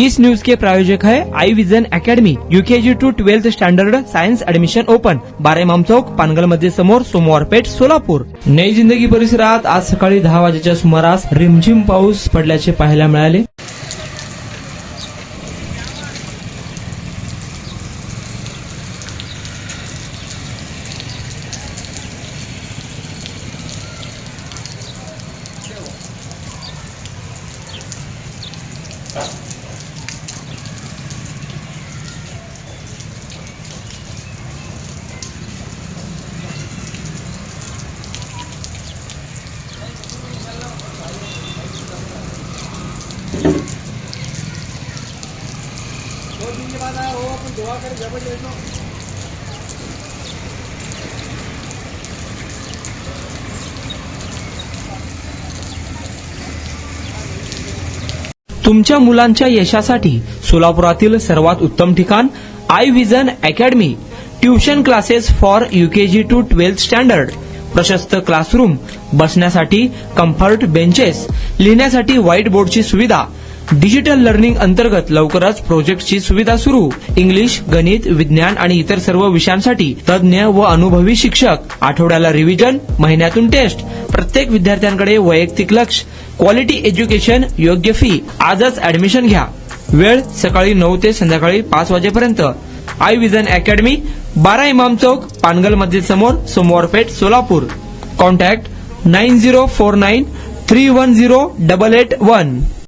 इस news के प्रायोजक है Aai vision academy, UKG to 12th standard science admission open, 12 Imam Chowk, Pangal मध्ये समोर, सोमवार पेठ, सोलापूर। नई जिंदगी परिसरात आज सकाळी 10 वाजेच्या सुमारास रिमझिम पाऊस पडल्याचे पाहायला मिळाले। तुमच्या मुलांच्या यशासाठी सोलापुरातील सर्वात उत्तम ठिकाण Aai vision academy, tuition classes for UKG to 12th standard, प्रशस्त क्लासरूम, बसण्यासाठी कम्फर्ट बेंचेस, लिहिण्यासाठी व्हाईट बोर्डची सुविधा, डिजिटल लर्निंग अंतर्गत लवकरच प्रोजेक्टची सुविधा सुरू, इंग्लिश, गणित, विज्ञान आणि इतर सर्व विषयांसाठी तज्ज्ञ व अनुभवी शिक्षक, आठवड्याला रिव्हिजन, महिन्यातून टेस्ट, प्रत्येक विद्यार्थ्यांकडे वैयक्तिक लक्ष, क्वालिटी एज्युकेशन, योग्य फी। आजच ऍडमिशन घ्या। वेळ सकाळी 9 ते संध्याकाळी 5 वाजेपर्यंत। आई विजन अकॅडमी, 12 इमाम चौक, पानगल मस्जिद समोर, सोमवार पेठ, सोलापूर। कॉन्टॅक्ट 9049310881।